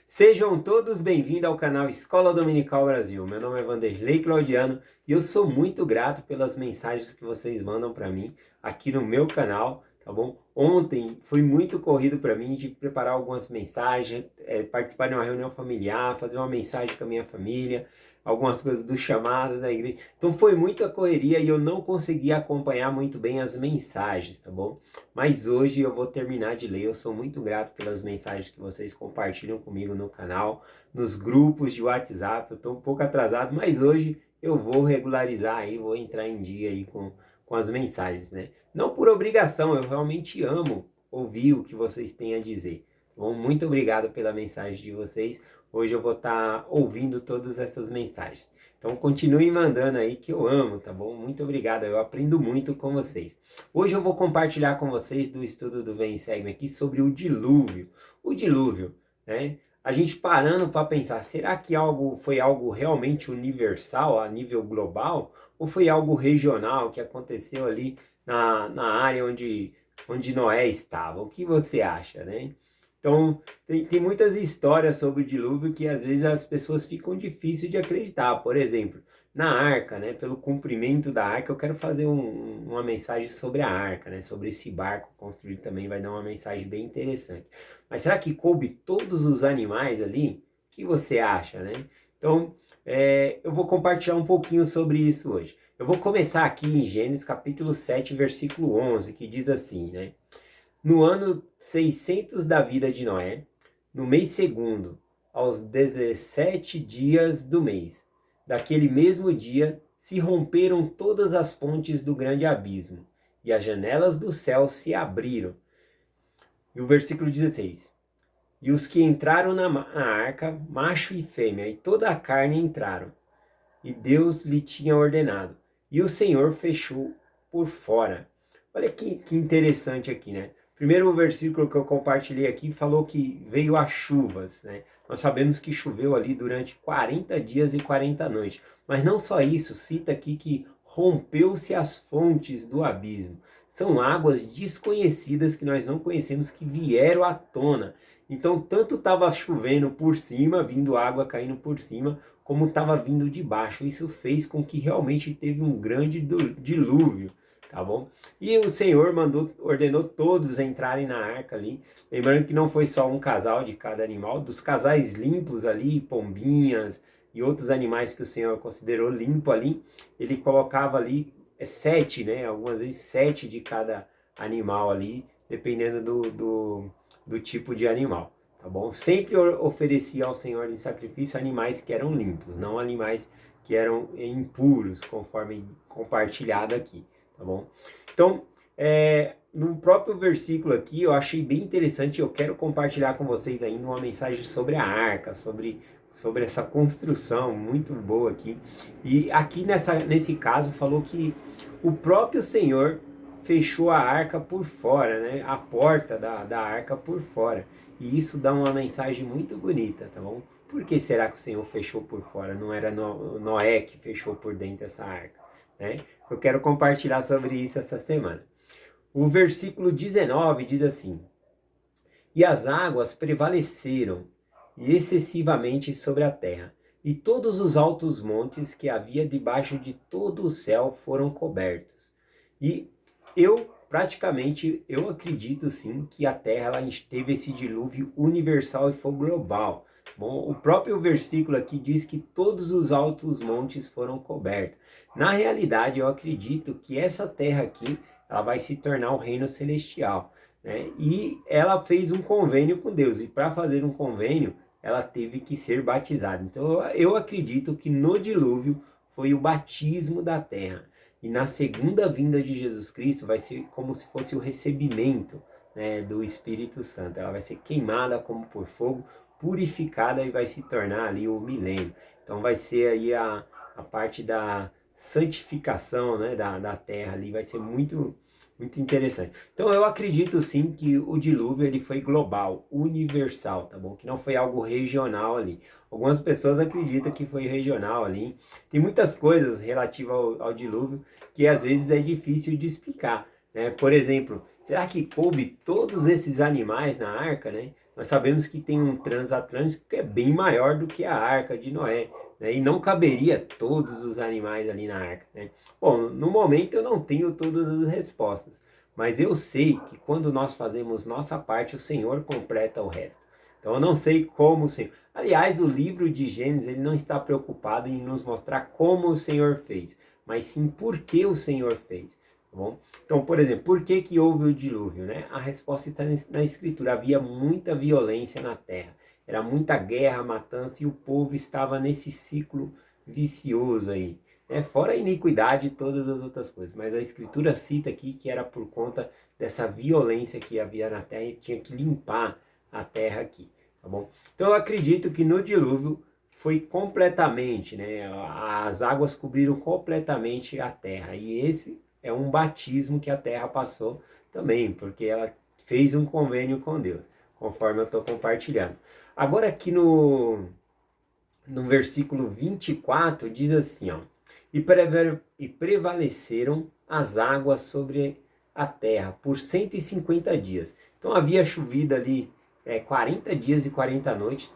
Sejam todos bem-vindos ao canal Escola Dominical Brasil. Meu nome é Vanderlei Claudiano e eu sou muito grato pelas mensagens que vocês mandam para mim aqui no meu canal, tá bom? Ontem foi muito corrido para mim, tive que preparar algumas mensagens, participar de uma reunião familiar, fazer uma mensagem com a minha família, algumas coisas do chamado da igreja. Então foi muita correria e eu não consegui acompanhar muito bem as mensagens, tá bom? Mas hoje eu vou terminar de ler. Eu sou muito grato pelas mensagens que vocês compartilham comigo no canal, nos grupos de WhatsApp. Eu estou um pouco atrasado, mas hoje eu vou regularizar aí, vou entrar em dia aí com as mensagens, né? Não por obrigação, eu realmente amo ouvir o que vocês têm a dizer. Bom, muito obrigado pela mensagem de vocês. Hoje eu vou estar ouvindo todas essas mensagens. Então continue mandando aí que eu amo, tá bom? Muito obrigado, eu aprendo muito com vocês. Hoje eu vou compartilhar com vocês do estudo do Vem e Segue aqui sobre o dilúvio. O dilúvio, né? A gente parando para pensar, será que foi algo realmente universal, a nível global? Ou foi algo regional que aconteceu ali na área onde Noé estava? O que você acha, né? Então, tem muitas histórias sobre o dilúvio que às vezes as pessoas ficam difíceis de acreditar. Por exemplo, na arca, né? Pelo cumprimento da arca, eu quero fazer uma mensagem sobre a arca, né? Sobre esse barco construído também, vai dar uma mensagem bem interessante. Mas será que coube todos os animais ali? O que você acha, né? Então, eu vou compartilhar um pouquinho sobre isso hoje. Eu vou começar aqui em Gênesis capítulo 7, versículo 11, que diz assim, né? No ano 600 da vida de Noé, no mês segundo, aos 17 dias do mês, daquele mesmo dia, se romperam todas as fontes do grande abismo, e as janelas do céu se abriram. E o versículo 16. E os que entraram na arca, macho e fêmea, e toda a carne entraram, e Deus lhe tinha ordenado. E o Senhor fechou por fora. Olha que interessante aqui, né? Primeiro o versículo que eu compartilhei aqui falou que veio as chuvas, né? Nós sabemos que choveu ali durante 40 dias e 40 noites. Mas não só isso, cita aqui que rompeu-se as fontes do abismo. São águas desconhecidas que nós não conhecemos que vieram à tona. Então, tanto estava chovendo por cima, vindo água caindo por cima, como estava vindo de baixo. Isso fez com que realmente teve um grande dilúvio, tá bom? E o Senhor ordenou todos a entrarem na arca ali. Lembrando que não foi só um casal de cada animal, dos casais limpos ali, pombinhas e outros animais que o Senhor considerou limpo ali, ele colocava ali sete, né? Algumas vezes sete de cada animal ali, dependendo do tipo de animal, tá bom? Sempre oferecia ao Senhor em sacrifício animais que eram limpos, não animais que eram impuros, conforme compartilhado aqui, tá bom? Então, no próprio versículo aqui, eu achei bem interessante, eu quero compartilhar com vocês ainda uma mensagem sobre a arca, sobre essa construção muito boa aqui. E aqui nesse caso falou que o próprio Senhor fechou a arca por fora, né? A porta da arca por fora. E isso dá uma mensagem muito bonita, tá bom? Por que será que o Senhor fechou por fora? Não era Noé que fechou por dentro essa arca, né? Eu quero compartilhar sobre isso essa semana. O versículo 19 diz assim: E as águas prevaleceram excessivamente sobre a terra, e todos os altos montes que havia debaixo de todo o céu foram cobertos. E eu acredito sim que a terra ela teve esse dilúvio universal e foi global. Bom, o próprio versículo aqui diz que todos os altos montes foram cobertos. Na realidade, eu acredito que essa terra aqui ela vai se tornar o reino celestial, né? E ela fez um convênio com Deus, e para fazer um convênio, ela teve que ser batizada. Então eu acredito que no dilúvio foi o batismo da terra. E na segunda vinda de Jesus Cristo vai ser como se fosse o recebimento, né, do Espírito Santo. Ela vai ser queimada como por fogo, purificada e vai se tornar ali o milênio. Então vai ser aí a parte da santificação, né, da terra ali, vai ser muito interessante. Então eu acredito sim que o dilúvio ele foi global, universal, tá bom? Que não foi algo regional ali. Algumas pessoas acreditam que foi regional ali. Tem muitas coisas relativas ao dilúvio que às vezes é difícil de explicar, né? Por exemplo, será que coube todos esses animais na arca, né? nós sabemos que tem um transatlântico que é bem maior do que a Arca de Noé, né? E não caberia todos os animais ali na arca, né? Bom, no momento eu não tenho todas as respostas, mas eu sei que quando nós fazemos nossa parte, o Senhor completa o resto. Então eu não sei como o Senhor... Aliás, o livro de Gênesis, ele não está preocupado em nos mostrar como o Senhor fez, mas sim por que o Senhor fez. Tá bom? Então, por exemplo, por que houve o dilúvio, né? A resposta está na Escritura. Havia muita violência na terra. Era muita guerra, matança, e o povo estava nesse ciclo vicioso aí. Né? Fora a iniquidade e todas as outras coisas. Mas a Escritura cita aqui que era por conta dessa violência que havia na terra e tinha que limpar a terra aqui. Tá bom? Então eu acredito que no dilúvio foi completamente, né? As águas cobriram completamente a terra. E esse é um batismo que a terra passou também, porque ela fez um convênio com Deus, conforme eu estou compartilhando. Agora aqui no versículo 24 diz assim, ó, e prevaleceram as águas sobre a terra por 150 dias. Então havia chovido ali 40 dias e 40 noites,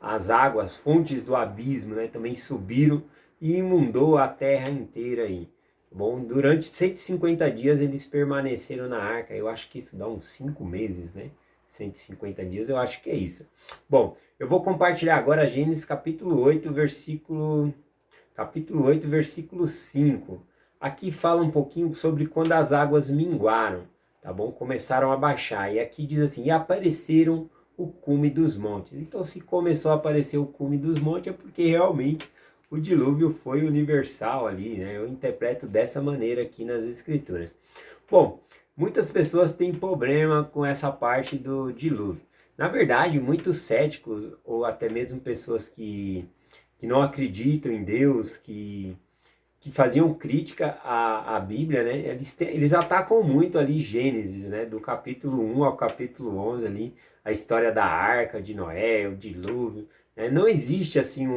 as águas, fontes do abismo, né, também subiram e inundou a terra inteira aí. Bom, durante 150 dias eles permaneceram na arca. Eu acho que isso dá uns 5 meses, né? 150 dias, eu acho que é isso. Bom, eu vou compartilhar agora Gênesis capítulo 8, versículo 5. Aqui fala um pouquinho sobre quando as águas minguaram, tá bom? Começaram a baixar. E aqui diz assim, e apareceram o cume dos montes. Então, se começou a aparecer o cume dos montes, é porque realmente o dilúvio foi universal ali, né? Eu interpreto dessa maneira aqui nas escrituras. Bom, muitas pessoas têm problema com essa parte do dilúvio. Na verdade, muitos céticos, ou até mesmo pessoas que não acreditam em Deus, que faziam crítica à Bíblia, né? Eles atacam muito ali Gênesis, né? Do capítulo 1 ao capítulo 11 ali, a história da arca de Noé, o dilúvio. Né? Não existe assim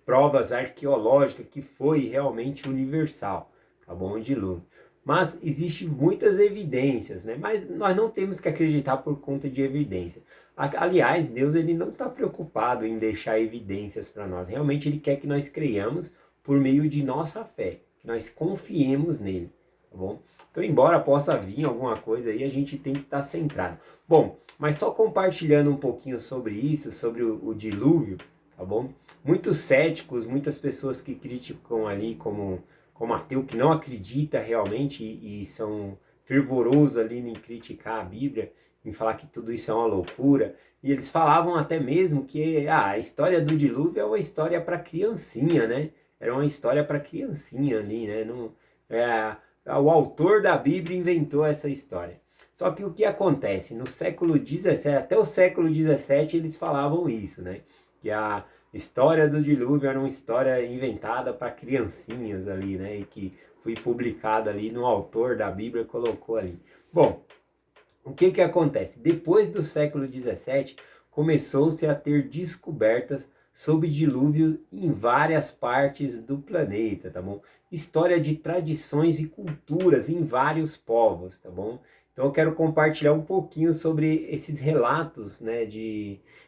provas arqueológicas que foi realmente universal, tá bom? O dilúvio. Mas existem muitas evidências, né? Mas nós não temos que acreditar por conta de evidências. Aliás, Deus ele não está preocupado em deixar evidências para nós. Realmente Ele quer que nós creiamos por meio de nossa fé, que nós confiemos nele, tá bom? Então, embora possa vir alguma coisa aí, a gente tem que estar centrado. Bom, mas só compartilhando um pouquinho sobre isso, sobre o dilúvio, tá bom? Muitos céticos, muitas pessoas que criticam ali como ateu, que não acredita realmente e são fervorosos ali em criticar a Bíblia, em falar que tudo isso é uma loucura. E eles falavam até mesmo que a história do dilúvio é uma história para criancinha, né? Era uma história para criancinha ali, né? Não, o autor da Bíblia inventou essa história. Só que o que acontece? No século XVII, até o século XVII, eles falavam isso, né? Que a história do dilúvio era uma história inventada para criancinhas ali, né? E que foi publicada ali no autor da Bíblia, colocou ali. Bom, o que acontece? Depois do século XVII, começou-se a ter descobertas sobre dilúvio em várias partes do planeta, tá bom? História de tradições e culturas em vários povos, tá bom? Então eu quero compartilhar um pouquinho sobre esses relatos, né,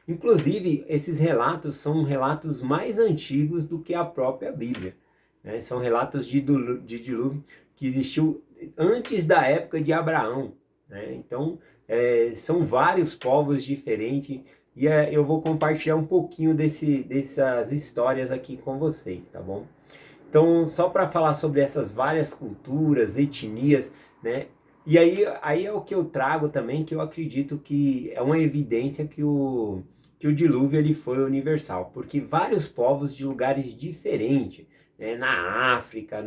Inclusive, esses relatos são relatos mais antigos do que a própria Bíblia, né? São relatos de dilúvio que existiu antes da época de Abraão, né? Então, são vários povos diferentes e eu vou compartilhar um pouquinho dessas histórias aqui com vocês, tá bom? Então, só para falar sobre essas várias culturas, etnias, né? E aí é o que eu trago também, que eu acredito que é uma evidência que o dilúvio ele foi universal, porque vários povos de lugares diferentes, né? Na África,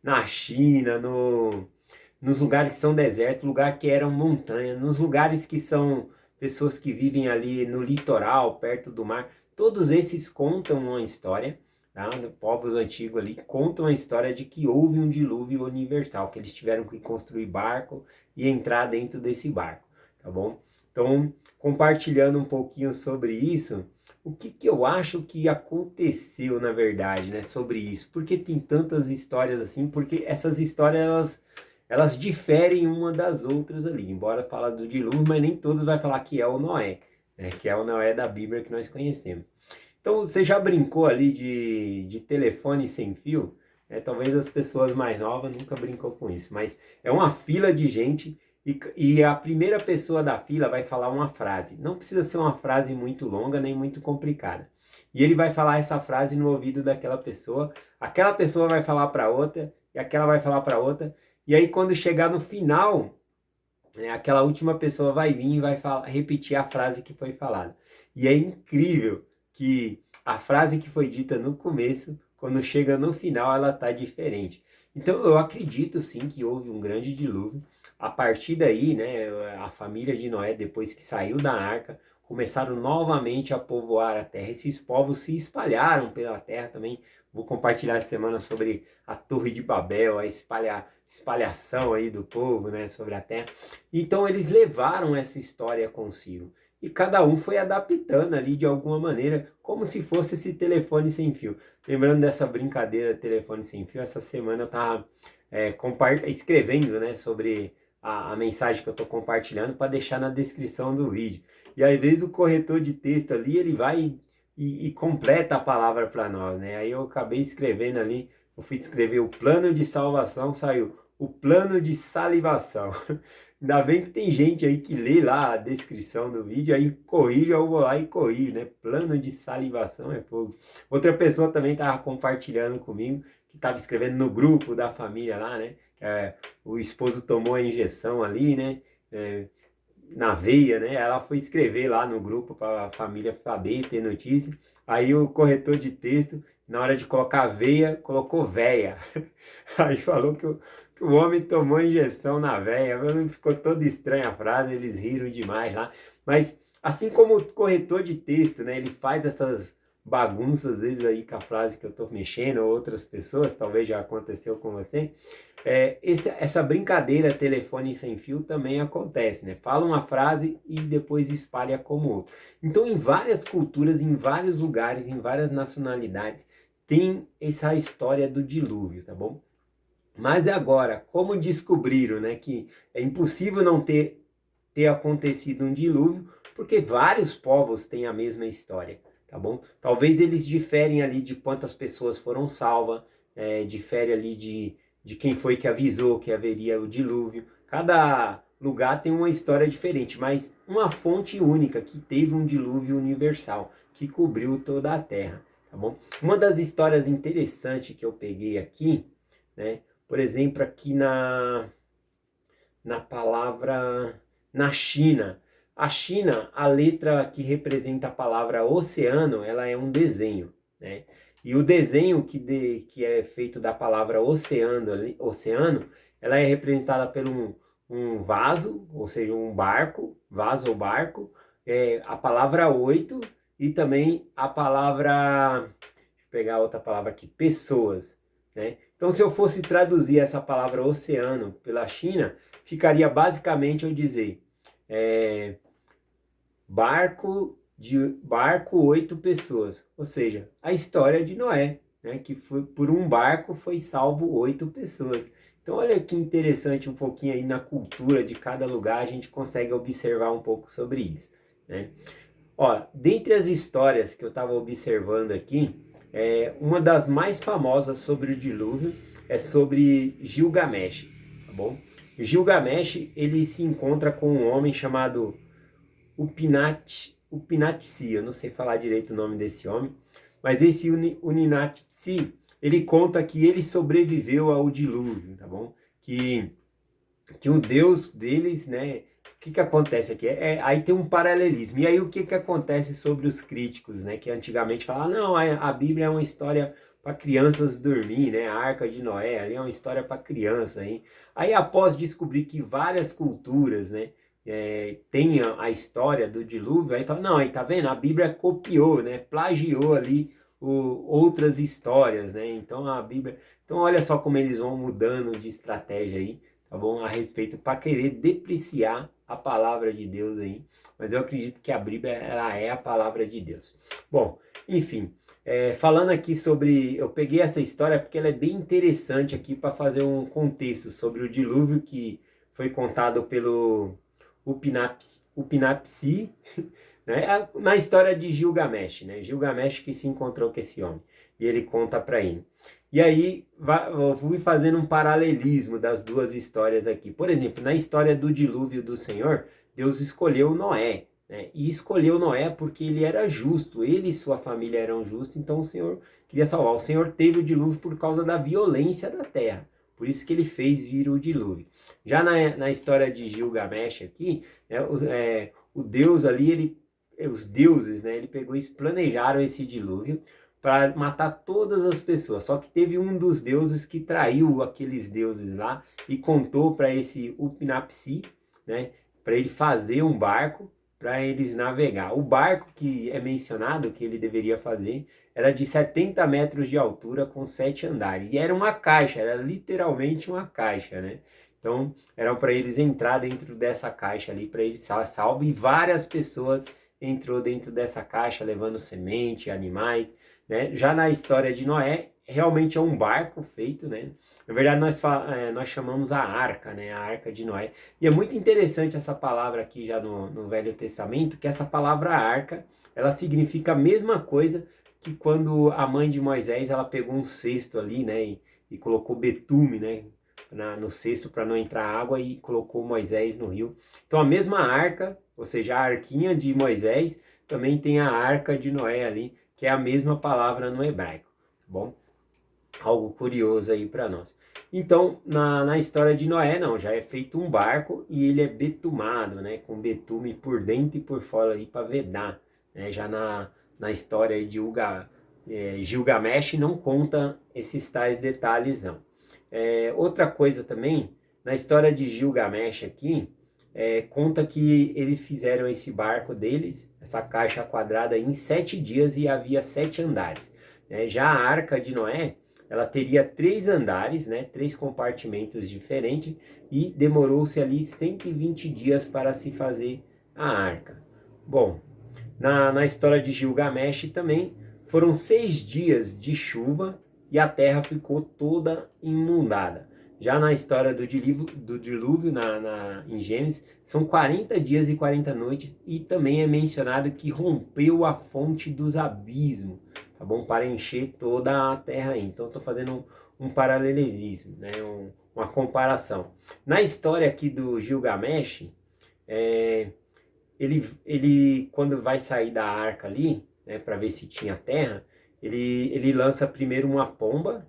na China, nos lugares que são desertos, lugar que eram montanha, nos lugares que são pessoas que vivem ali no litoral, perto do mar, todos esses contam uma história, tá? Povos antigos ali contam a história de que houve um dilúvio universal, que eles tiveram que construir barco e entrar dentro desse barco, tá bom? Então, compartilhando um pouquinho sobre isso, o que eu acho que aconteceu na verdade, né, sobre isso? Por que tem tantas histórias assim? Porque essas histórias, elas diferem uma das outras ali, embora fala do dilúvio, mas nem todos vai falar que é o Noé, né? Que é o Noé da Bíblia que nós conhecemos. Então, você já brincou ali de telefone sem fio? Talvez as pessoas mais novas nunca brincou com isso, mas é uma fila de gente e a primeira pessoa da fila vai falar uma frase. Não precisa ser uma frase muito longa nem muito complicada. E ele vai falar essa frase no ouvido daquela pessoa, aquela pessoa vai falar para outra, e aquela vai falar para outra, e aí quando chegar no final, aquela última pessoa vai vir e vai repetir a frase que foi falada. E é incrível que a frase que foi dita no começo, quando chega no final, ela está diferente. Então eu acredito sim que houve um grande dilúvio. A partir daí, né, a família de Noé, depois que saiu da arca, começaram novamente a povoar a terra. Esses povos se espalharam pela terra também. Vou compartilhar essa semana sobre a Torre de Babel, a espalhação aí do povo, né, sobre a terra. Então eles levaram essa história consigo. E cada um foi adaptando ali de alguma maneira, como se fosse esse telefone sem fio. Lembrando dessa brincadeira telefone sem fio, essa semana eu estava escrevendo, né, sobre a mensagem que eu estou compartilhando para deixar na descrição do vídeo. E às vezes o corretor de texto ali, ele vai e completa a palavra para nós, né? Aí eu acabei escrevendo ali, eu fui escrever o plano de salvação, saiu o plano de salivação. Ainda bem que tem gente aí que lê lá a descrição do vídeo, aí corrige, eu vou lá e corrijo, né? Plano de salivação é fogo. Outra pessoa também estava compartilhando comigo, que estava escrevendo no grupo da família lá, né? O esposo tomou a injeção ali, né? Na veia, né? Ela foi escrever lá no grupo para a família saber, ter notícia. Aí o corretor de texto, na hora de colocar veia, colocou véia. Aí falou que o homem tomou injeção na veia. Ficou toda estranha a frase, eles riram demais lá. Mas assim como o corretor de texto, né? Ele faz essas bagunças às vezes aí com a frase que eu estou mexendo, ou outras pessoas, talvez já aconteceu com você. Essa brincadeira telefone sem fio também acontece, né? Fala uma frase e depois espalha como outra. Então, em várias culturas, em vários lugares, em várias nacionalidades, tem essa história do dilúvio, tá bom? Mas agora, como descobriram, né, que é impossível não ter acontecido um dilúvio, porque vários povos têm a mesma história, tá bom? Talvez eles diferem ali de quantas pessoas foram salvas, difere ali de quem foi que avisou que haveria o dilúvio. Cada lugar tem uma história diferente, mas uma fonte única que teve um dilúvio universal, que cobriu toda a terra, tá bom? Uma das histórias interessantes que eu peguei aqui, né? Por exemplo, aqui na palavra na China. A China, a letra que representa a palavra oceano, ela é um desenho, né? E o desenho que é feito da palavra oceano, ela é representada por um vaso, ou seja, um barco, vaso ou barco, a palavra oito e também a palavra, deixa eu pegar outra palavra aqui, pessoas, né? Então, se eu fosse traduzir essa palavra oceano pela China, ficaria basicamente eu dizer barco 8 pessoas, ou seja, a história de Noé, né, que foi por um barco foi salvo 8 pessoas. Então olha que interessante, um pouquinho aí na cultura de cada lugar a gente consegue observar um pouco sobre isso, né? Ó, dentre as histórias que eu estava observando aqui, uma das mais famosas sobre o dilúvio é sobre Gilgamesh, tá bom? Gilgamesh, ele se encontra com um homem chamado Upinatsi, eu não sei falar direito o nome desse homem, mas esse Uninatsi, ele conta que ele sobreviveu ao dilúvio, tá bom? Que o Deus deles, né? O que acontece aqui? Aí tem um paralelismo. E aí o que acontece sobre os críticos, né? Que antigamente falavam, não, a Bíblia é uma história para crianças dormir, né? A Arca de Noé ali é uma história para criança, hein? Aí após descobrir que várias culturas, né? Tem a história do dilúvio, aí fala, não, aí tá vendo? A Bíblia copiou, né? Plagiou ali outras histórias, né? Então a Bíblia... Então olha só como eles vão mudando de estratégia aí, tá bom? A respeito para querer depreciar a palavra de Deus aí. Mas eu acredito que a Bíblia ela é a palavra de Deus. Bom, enfim, Falando aqui sobre, eu peguei essa história porque ela é bem interessante aqui para fazer um contexto sobre o dilúvio que foi contado pelo Upinapsi, né? Na história de Gilgamesh, né? Gilgamesh que se encontrou com esse homem e ele conta para ele. E aí eu fui fazendo um paralelismo das duas histórias aqui. Por exemplo, na história do dilúvio do Senhor, Deus escolheu Noé, né? E escolheu Noé porque ele era justo, ele e sua família eram justos, então o Senhor queria salvar. O Senhor teve o dilúvio por causa da violência da terra, por isso que ele fez vir o dilúvio. Já na história de Gilgamesh aqui, né, o Deus ali, os deuses, né, ele pegou e planejaram esse dilúvio para matar todas as pessoas. Só que teve um dos deuses que traiu aqueles deuses lá e contou para esse Upinapsi, né, para ele fazer um barco para eles navegar. O barco que é mencionado que ele deveria fazer era de 70 metros de altura com 7 andares. E era uma caixa, era literalmente uma caixa, né? Então, eram para eles entrar dentro dessa caixa ali, para eles salvo. E várias pessoas entrou dentro dessa caixa, levando semente, animais, né? Já na história de Noé, realmente é um barco feito, né? Na verdade, nós chamamos a arca, né? A arca de Noé. E é muito interessante essa palavra aqui já no Velho Testamento, que essa palavra arca, ela significa a mesma coisa que quando a mãe de Moisés, ela pegou um cesto ali, né? E colocou betume, né? No cesto para não entrar água e colocou Moisés no rio. Então a mesma arca, ou seja, a arquinha de Moisés, também tem a arca de Noé ali, que é a mesma palavra no hebraico, tá bom? Algo curioso aí para nós. Então, na história de Noé, não, já é feito um barco e ele é betumado, né, com betume por dentro e por fora aí para vedar, né? Já na história de Gilgamesh não conta esses tais detalhes, não. Outra coisa também, na história de Gilgamesh aqui, conta que eles fizeram esse barco deles, essa caixa quadrada, em 7 dias e havia 7 andares. Já a Arca de Noé, ela teria 3 andares, né, 3 compartimentos diferentes, e demorou-se ali 120 dias para se fazer a arca. Bom, na história de Gilgamesh também foram 6 dias de chuva e a terra ficou toda inundada. Já na história do dilúvio em Gênesis, são 40 dias e 40 noites e também é mencionado que rompeu a fonte dos abismos, tá bom? Para encher toda a terra aí. Então estou fazendo um paralelismo, né? Uma comparação. Na história aqui do Gilgamesh, ele quando vai sair da arca ali, né, para ver se tinha terra, ele lança primeiro uma pomba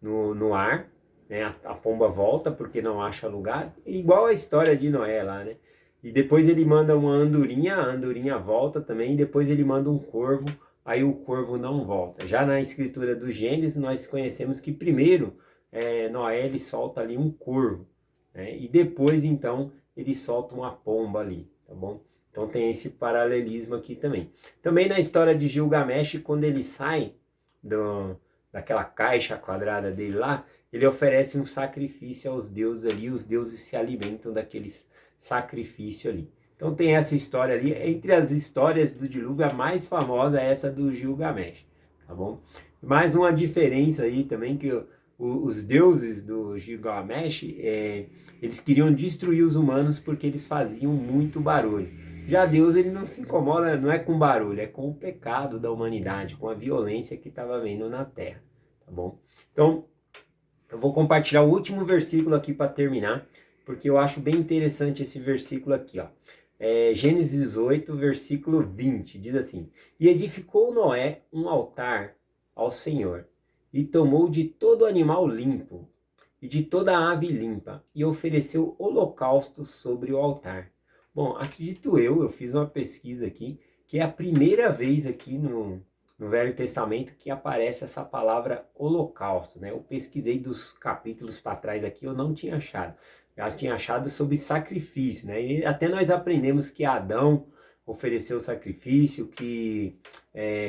no ar, né, a pomba volta porque não acha lugar, igual a história de Noé lá, né? E depois ele manda uma andorinha, a andorinha volta também, e depois ele manda um corvo, aí o corvo não volta. Já na escritura do Gênesis, nós conhecemos que primeiro Noé ele solta ali um corvo, né? E depois então ele solta uma pomba ali, tá bom? Então tem esse paralelismo aqui também. Também na história de Gilgamesh, quando ele sai daquela caixa quadrada dele lá, ele oferece um sacrifício aos deuses ali, os deuses se alimentam daqueles sacrifício ali. Então tem essa história ali, entre as histórias do dilúvio, a mais famosa é essa do Gilgamesh, tá bom? Mais uma diferença aí também, que os deuses do Gilgamesh, eles queriam destruir os humanos porque eles faziam muito barulho. Já Deus, ele não se incomoda, não é com barulho, é com o pecado da humanidade, com a violência que estava havendo na terra, tá bom? Então, eu vou compartilhar o último versículo aqui para terminar, porque eu acho bem interessante esse versículo aqui, ó. Gênesis 8, versículo 20, diz assim: E edificou Noé um altar ao Senhor, e tomou de todo animal limpo, e de toda ave limpa, e ofereceu holocaustos sobre o altar. Bom, acredito eu fiz uma pesquisa aqui, que é a primeira vez aqui no Velho Testamento que aparece essa palavra holocausto, né? Eu pesquisei dos capítulos para trás aqui, eu não tinha achado. Já tinha achado sobre sacrifício, né? E até nós aprendemos que Adão ofereceu sacrifício, que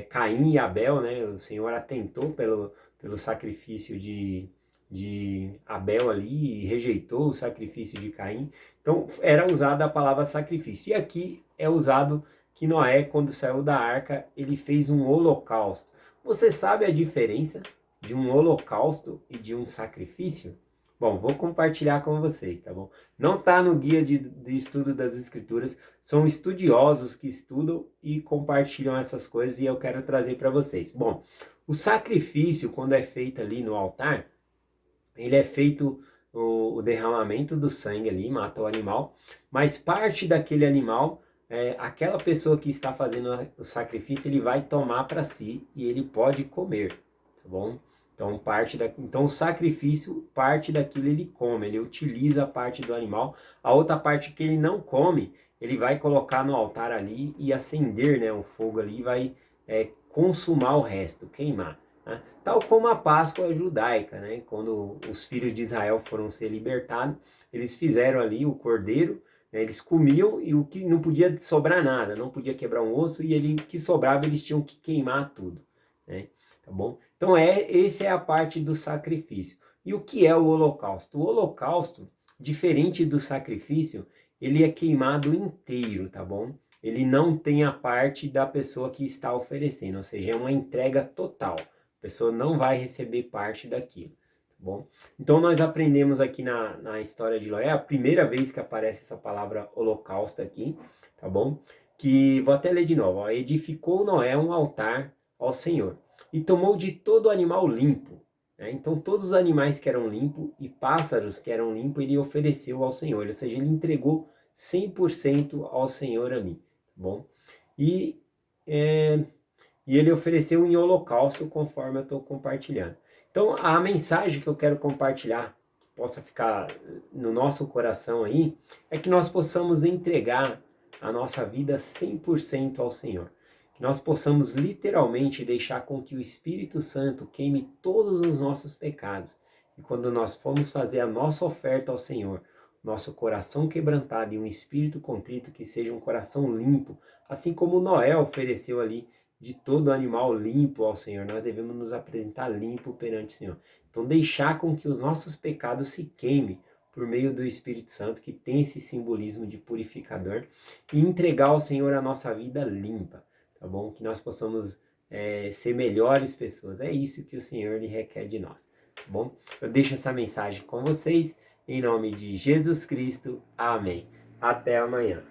Caim e Abel, né? O Senhor atentou pelo sacrifício de Abel ali e rejeitou o sacrifício de Caim. Então era usada a palavra sacrifício. E aqui é usado que Noé, quando saiu da arca, ele fez um holocausto. Você sabe a diferença de um holocausto e de um sacrifício? Bom, vou compartilhar com vocês, tá bom? Não está no guia de estudo das escrituras, são estudiosos que estudam e compartilham essas coisas e eu quero trazer para vocês. Bom, o sacrifício, quando é feito ali no altar, ele é feito o derramamento do sangue ali, mata o animal, mas parte daquele animal, aquela pessoa que está fazendo o sacrifício, ele vai tomar para si e ele pode comer, tá bom? Então o sacrifício, parte daquilo ele come, ele utiliza a parte do animal, a outra parte que ele não come, ele vai colocar no altar ali e acender, né, o fogo ali e vai consumar o resto, queimar. Né? Tal como a Páscoa judaica, né? Quando os filhos de Israel foram ser libertados, eles fizeram ali o cordeiro, né? Eles comiam e o que não podia sobrar nada, não podia quebrar um osso e o que sobrava eles tinham que queimar tudo, né? Tá bom? Então esse é a parte do sacrifício. E o que é o holocausto? O holocausto, diferente do sacrifício, ele é queimado inteiro, tá bom? Ele não tem a parte da pessoa que está oferecendo, ou seja, é uma entrega total. A pessoa não vai receber parte daquilo, tá bom? Então nós aprendemos aqui na história de Noé, a primeira vez que aparece essa palavra holocausto aqui, tá bom? Que, vou até ler de novo, ó, edificou Noé um altar ao Senhor e tomou de todo animal limpo, né? Então todos os animais que eram limpos e pássaros que eram limpos ele ofereceu ao Senhor, ou seja, ele entregou 100% ao Senhor ali, tá bom? E e ele ofereceu em holocausto, conforme eu estou compartilhando. Então, a mensagem que eu quero compartilhar, que possa ficar no nosso coração aí, é que nós possamos entregar a nossa vida 100% ao Senhor. Que nós possamos literalmente deixar com que o Espírito Santo queime todos os nossos pecados. E quando nós formos fazer a nossa oferta ao Senhor, nosso coração quebrantado e um espírito contrito, que seja um coração limpo, assim como Noé ofereceu ali de todo animal limpo ao Senhor. Nós devemos nos apresentar limpo perante o Senhor. Então deixar com que os nossos pecados se queimem por meio do Espírito Santo, que tem esse simbolismo de purificador, e entregar ao Senhor a nossa vida limpa, tá bom? Que nós possamos ser melhores pessoas. É isso que o Senhor lhe requer de nós, tá bom? Eu deixo essa mensagem com vocês, em nome de Jesus Cristo. Amém. Até amanhã.